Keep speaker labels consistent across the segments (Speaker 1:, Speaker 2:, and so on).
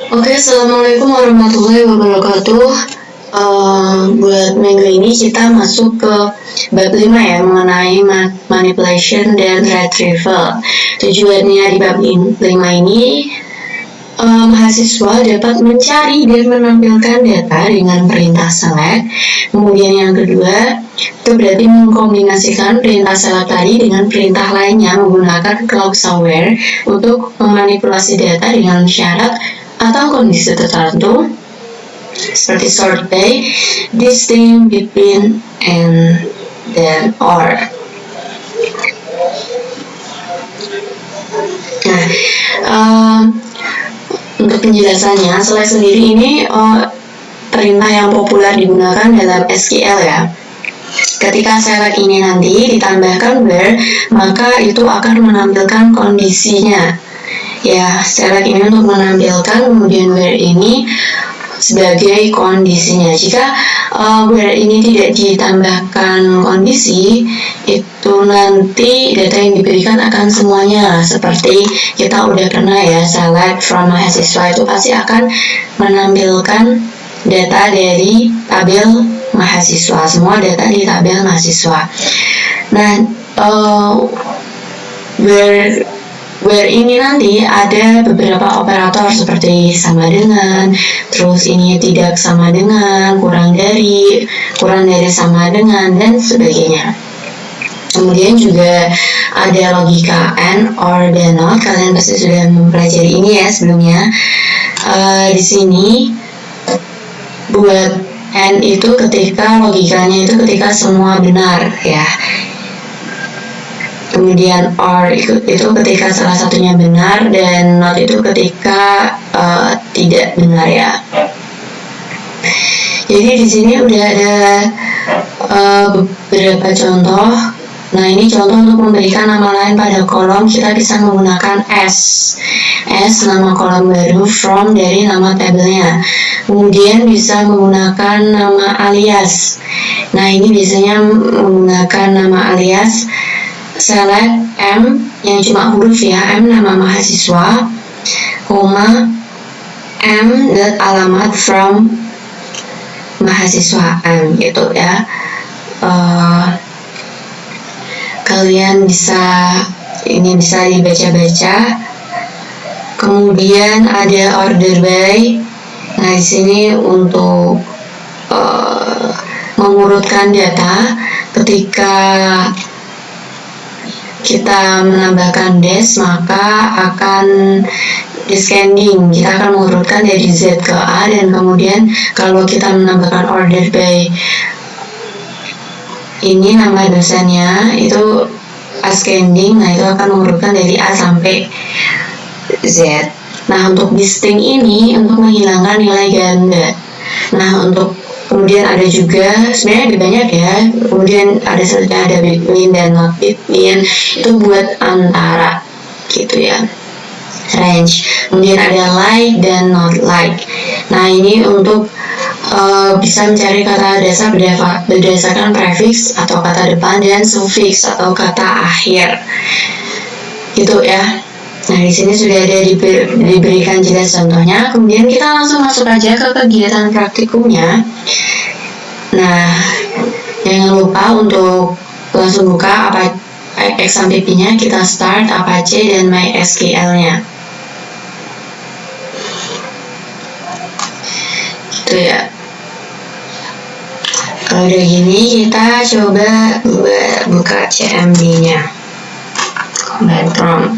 Speaker 1: Oke, assalamualaikum warahmatullahi wabarakatuh. Buat minggu ini kita masuk ke bab 5 ya, mengenai manipulation dan retrieval. Tujuannya di bab 5 ini, mahasiswa dapat mencari dan menampilkan data dengan perintah select. Kemudian yang kedua, itu berarti mengkombinasikan perintah select tadi dengan perintah lainnya menggunakan clause aware untuk memanipulasi data dengan syarat atau kondisi tertentu seperti sort by, distinct between, and then or. Nah, untuk penjelasannya, select sendiri ini perintah yang populer digunakan dalam SQL ya. Ketika select ini nanti ditambahkan where, maka itu akan menampilkan kondisinya. Ya, select ini untuk menampilkan, kemudian where ini sebagai kondisinya. Jika where ini tidak ditambahkan kondisi, itu nanti data yang diberikan akan semuanya. Seperti kita udah pernah ya, select from mahasiswa itu pasti akan menampilkan data dari tabel mahasiswa, semua data di tabel mahasiswa. Nah, where ini nanti ada beberapa operator seperti sama dengan, terus ini tidak sama dengan, kurang dari sama dengan, dan sebagainya. Kemudian juga ada logika and, or, dan not. Kalian pasti sudah mempelajari ini ya sebelumnya. Di sini buat and itu ketika logikanya itu ketika semua benar ya. Kemudian or itu ketika salah satunya benar, dan not itu ketika tidak benar ya. Jadi di sini udah ada beberapa contoh. Nah, ini contoh untuk memberikan nama lain pada kolom, kita bisa menggunakan S nama kolom baru, from dari nama tabelnya. Kemudian bisa menggunakan nama alias. Nah, ini biasanya menggunakan nama alias. Select M yang cuma huruf ya, M nama mahasiswa, koma M dan alamat from mahasiswa M gitu ya. Kalian bisa dibaca-baca. Kemudian ada order by. Nah, di sini untuk mengurutkan data. Ketika kita menambahkan dash, maka akan descending. Kita akan mengurutkan dari Z ke A, dan kemudian kalau kita menambahkan order by ini nama dosennya itu ascending, nah itu akan mengurutkan dari A sampai Z. Nah, untuk distinct ini untuk menghilangkan nilai ganda. Nah, untuk kemudian ada juga sebenarnya ada banyak ya. Kemudian ada selanjutnya ada between dan not between, itu buat antara gitu ya, range. Kemudian ada like dan not like. Nah, ini untuk bisa mencari kata dasar berdasarkan prefix atau kata depan dan suffix atau kata akhir gitu ya. Nah, di sini sudah ada diberikan jelas contohnya. Kemudian kita langsung masuk aja ke kegiatan praktikumnya. Nah, jangan lupa untuk langsung buka XAMPP-nya, kita start Apache dan MySQL-nya. Gitu ya. Kalau udah gini, kita coba buka CMD-nya. Command prompt.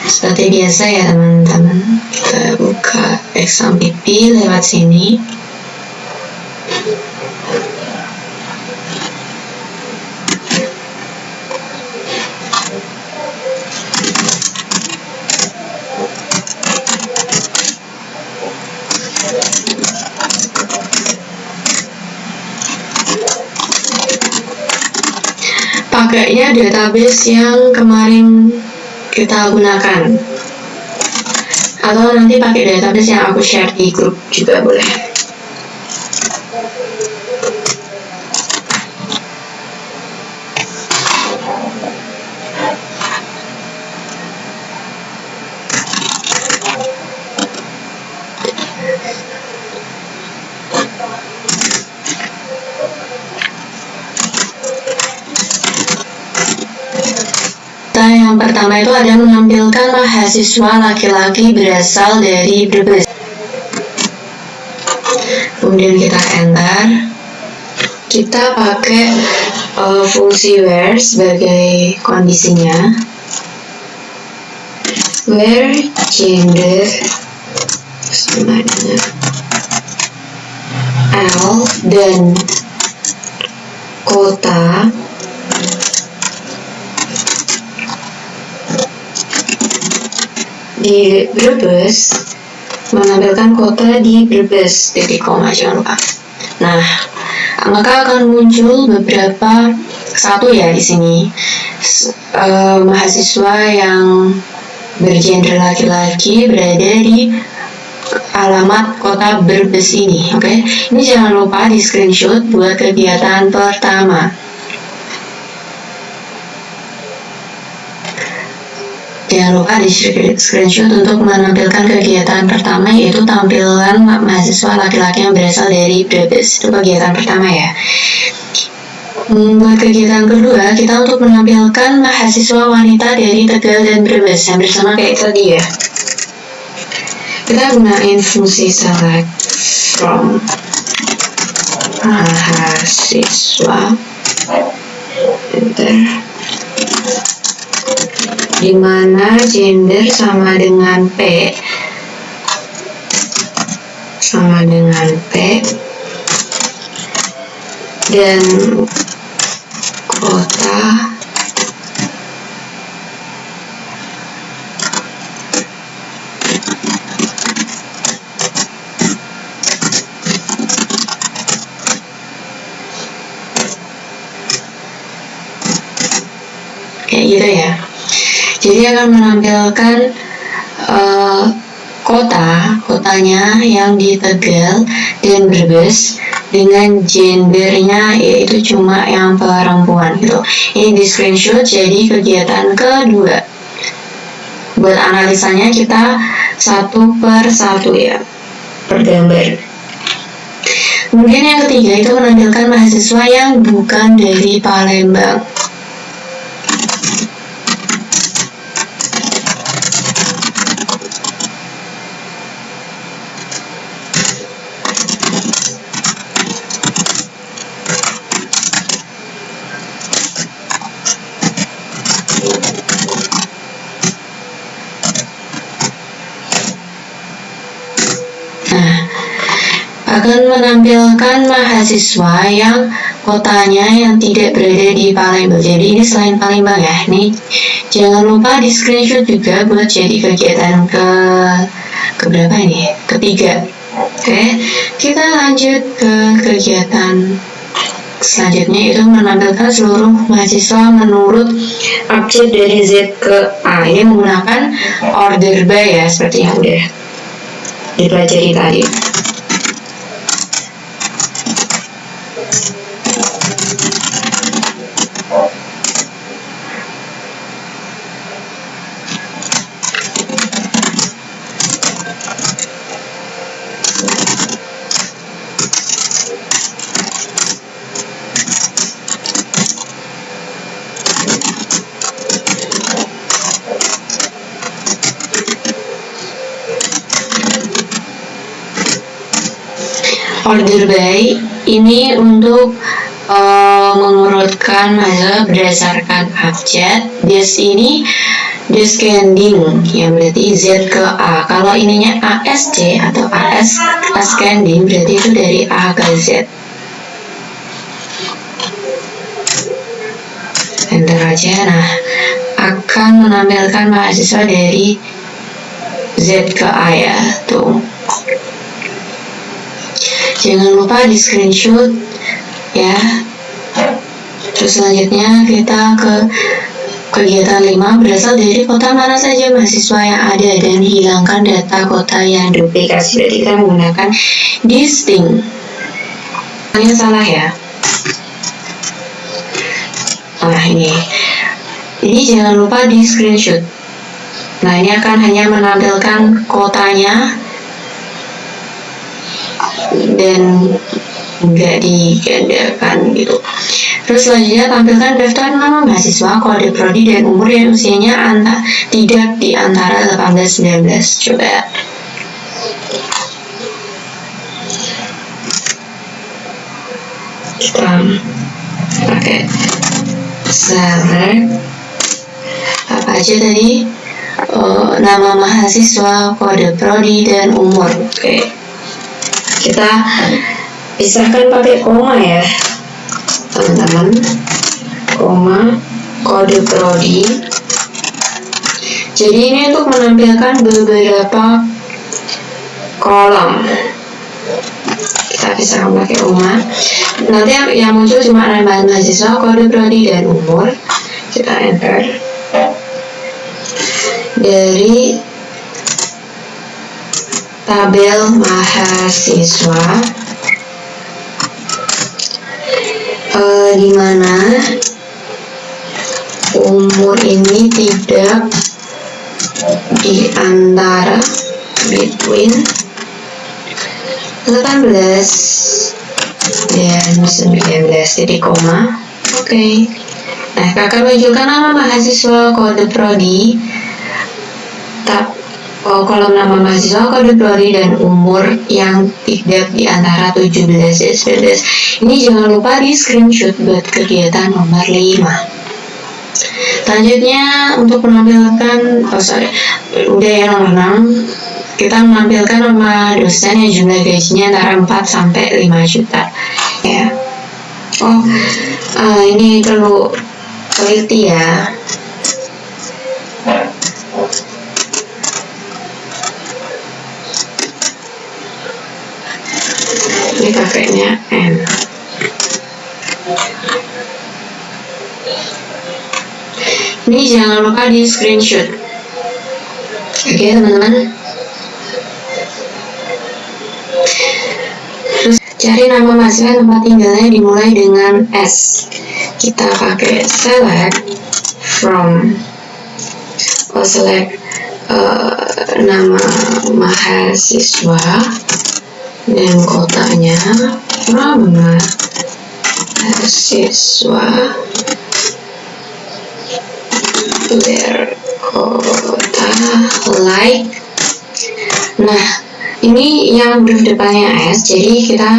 Speaker 1: Seperti biasa ya teman-teman, kita buka XAMPP lewat sini. Pakainya database yang kemarin kita gunakan, atau nanti pakai database yang aku share di grup juga boleh. kota yang pertama itu ada menampilkan mahasiswa laki-laki berasal dari Brebes. Kemudian kita enter. Kita pakai fungsi where sebagai kondisinya. Where gender sama dengan L dan kota di Brebes menampilkan kota di Brebes, titik koma, jangan lupa. Nah, maka akan muncul beberapa ya di sini mahasiswa yang bergender laki-laki berada di alamat kota Brebes ini. Oke. Ini jangan lupa di screenshot buat kegiatan pertama. Jangan lupa di screenshot untuk menampilkan kegiatan pertama, yaitu tampilan mahasiswa laki-laki yang berasal dari Brebes. Itu kegiatan pertama ya. Buat kegiatan kedua, kita untuk menampilkan mahasiswa wanita dari Tegal dan Brebes yang bersama kayak tadi ya. Kita gunain fungsi select from mahasiswa, enter, dimana gender sama dengan P dan kota kayak gitu ya. Jadi akan menampilkan kotanya yang di Tegal dan Brebes dengan gendernya yaitu cuma yang perempuan gitu. Ini di screenshot jadi kegiatan kedua. Buat analisanya kita satu per satu ya, per gambar. Kemudian yang ketiga itu menampilkan mahasiswa yang bukan dari Palembang. Akan menampilkan mahasiswa yang kotanya yang tidak berada di Palembang. Jadi ini selain Palembang ya. Nih jangan lupa di screenshot juga buat jadi kegiatan ke berapa ini? Ketiga. Oke, kita lanjut ke kegiatan selanjutnya, itu menampilkan seluruh mahasiswa menurut abjad dari Z ke A. Ini menggunakan order by ya, seperti yang udah dipelajari tadi. Order by ini untuk mengurutkan mahasiswa berdasarkan abjad. Des ini descending yang berarti Z ke A. Kalau ininya ASC atau AS ascending berarti itu dari A ke Z. Enter aja. Nah, akan menampilkan mahasiswa dari Z ke A ya, tuh. Jangan lupa di screenshot ya. Terus selanjutnya kita ke kegiatan 5, berasal dari kota mana saja mahasiswa yang ada dan hilangkan data kota yang duplikasi. Berarti kita menggunakan distinct. Ini salah ya. Nah ini jangan lupa di screenshot. Nah ini akan hanya menampilkan kotanya dan nggak digandakan gitu. Terus selanjutnya tampilkan daftar nama mahasiswa, kode prodi, dan umur dan usianya tidak di antara 18-19. Coba. Kita pakai select apa aja tadi, nama mahasiswa, kode prodi, dan umur. Oke, kita pisahkan pakai koma ya teman-teman, koma, kode prodi. Jadi ini untuk menampilkan beberapa kolom. Kita pisahkan pakai koma. Nanti yang muncul cuma nama mahasiswa, kode prodi, dan umur. Kita enter. Dari tabel mahasiswa, di mana umur ini tidak di antara between 18 dan 19, titik koma. Oke. Nah, kakak munculkan nama mahasiswa, kode prodi, kolom nama mahasiswa, kode prodi, dan umur yang tidak di antara 17 dan 19. Ini jangan lupa di screenshot buat kegiatan nomor 5. Selanjutnya untuk menampilkan, udah ya nomor 6, kita menampilkan nama dosen yang jumlah gajinya antara 4 sampai 5 juta ya. Ini perlu teliti ya. Ini kakeknya N. Ini jangan lupa di screenshot. Oke teman-teman. Terus cari nama mahasiswa, tempat tinggalnya dimulai dengan S. Kita pakai select from, select nama mahasiswa dan kotanya from mahasiswa their kota like. Nah, ini yang huruf depannya S, jadi kita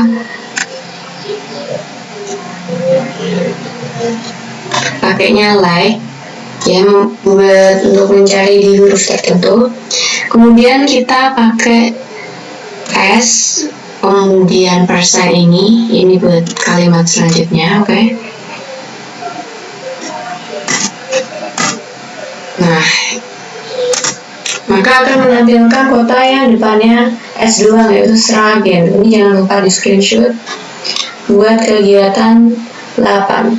Speaker 1: pakainya like ya, buat untuk mencari di huruf tertentu. Kemudian kita pakai S, kemudian persen ini buat kalimat selanjutnya. Oke. Nah, maka akan menampilkan kota yang depannya S doang, yaitu Sragen. Ini jangan lupa di screenshot buat kegiatan 8.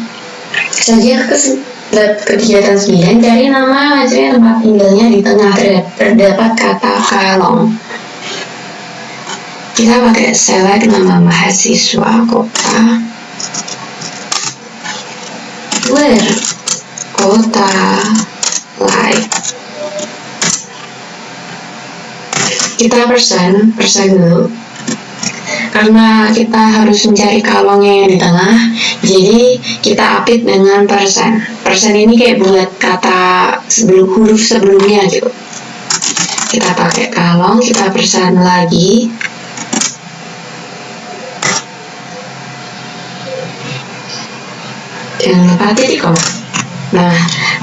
Speaker 1: Saja kegiatan 9, cari nama mahasiswa tempat tinggalnya di tengah terdapat kata kalong. Kita pakai select nama mahasiswa, kota, where, kota, like. Kita persen dulu, karena kita harus mencari kalongnya yang di tengah, jadi kita apit dengan persen. Persen ini kayak buat kata huruf sebelumnya gitu. Kita pakai kalong, kita persen lagi. Jangan lupa titik koma. Nah,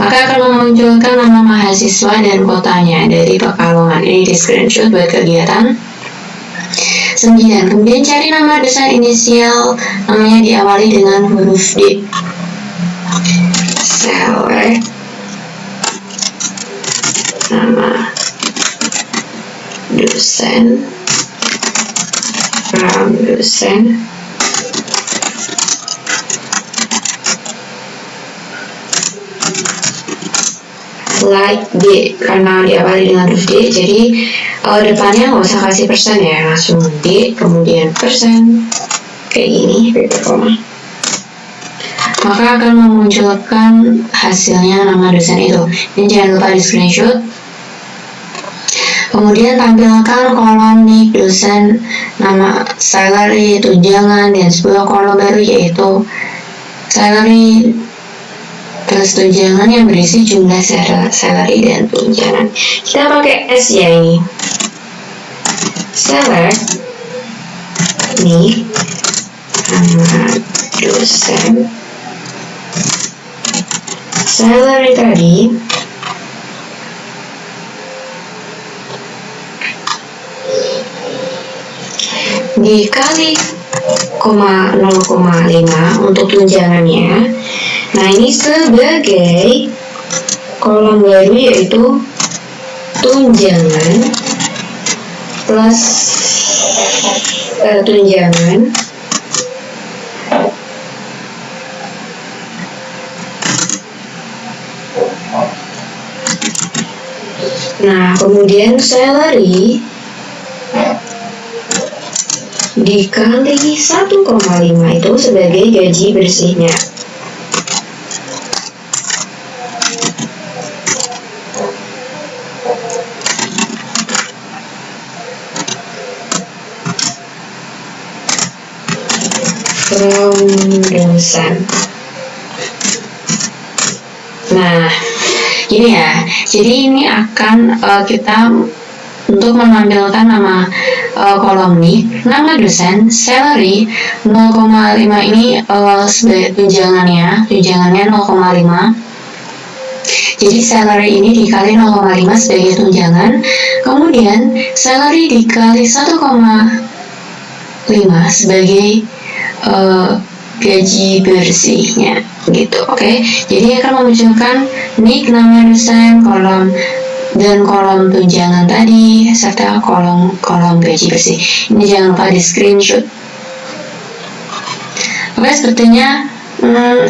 Speaker 1: maka akan memunculkan nama mahasiswa dan kotanya dari pekalongan. Ini di screenshot buat kegiatan 9. Kemudian cari nama dosen inisial, namanya diawali dengan huruf D. Select nama dosen from dosen like D, karena diawali dengan huruf D, jadi depannya nggak usah kasih persen ya, langsung D kemudian persen kayak gini, titik koma. Maka akan memunculkan hasilnya nama dosen itu. Ini jangan lupa di screenshot. Kemudian tampilkan kolom nik dosen, nama, salary, tunjangan, dan sebuah kolom baru yaitu salary plus tunjangan yang berisi jumlah salary dan tunjangan. Kita pakai S ya ini. Salary nih sama dosen. Salary tadi dikali 0,5 untuk tunjangannya. Nah, ini sebagai kolom baru yaitu tunjangan plus tunjangan nah, kemudian salary dikali 1,5 itu sebagai gaji bersihnya. Dosen. Nah, gini ya. Jadi ini akan kita untuk menampilkan nama kolom nih, nama dosen, salary 0,5 ini sebagai tunjangannya 0,5. Jadi salary ini dikali 0,5 sebagai tunjangan, kemudian salary dikali 1,5 sebagai gaji bersihnya gitu. Oke. Jadi akan memunculkan nik, nama dosen, kolom dan kolom tunjangan tadi serta kolom gaji bersih. Ini jangan lupa di screenshot. Oke, sepertinya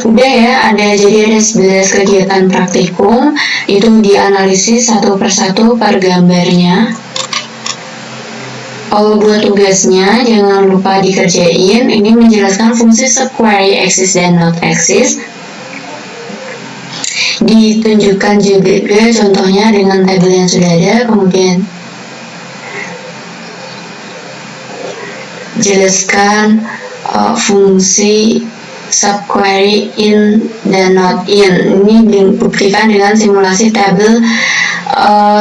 Speaker 1: udah ya, jadi ada 11 kegiatan praktikum, itu dianalisis satu persatu per gambarnya. Kalau buat tugasnya jangan lupa dikerjain. Ini menjelaskan fungsi subquery eksis dan not eksis. Ditunjukkan juga contohnya dengan tabel yang sudah ada, kemudian jelaskan fungsi subquery in dan not in. Ini dibuktikan dengan simulasi tabel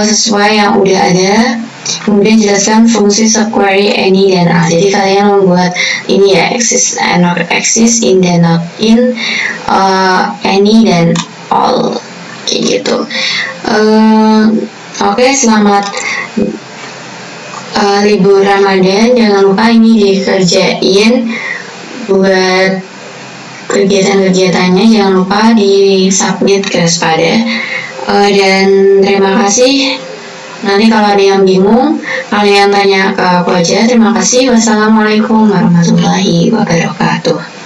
Speaker 1: sesuai yang udah ada. Kemudian jelaskan fungsi subquery any dan all. Jadi kalian membuat ini ya, exist and not exist, in dan not in, any dan all, kayak gitu. Oke, selamat libur Ramadan. Jangan lupa ini dikerjain buat kegiatan-kegiatannya. Jangan lupa di submit ke Spada. Dan terima kasih. Nanti kalau ada yang bingung, kalian tanya ke aku aja. Terima kasih. Wassalamualaikum warahmatullahi wabarakatuh.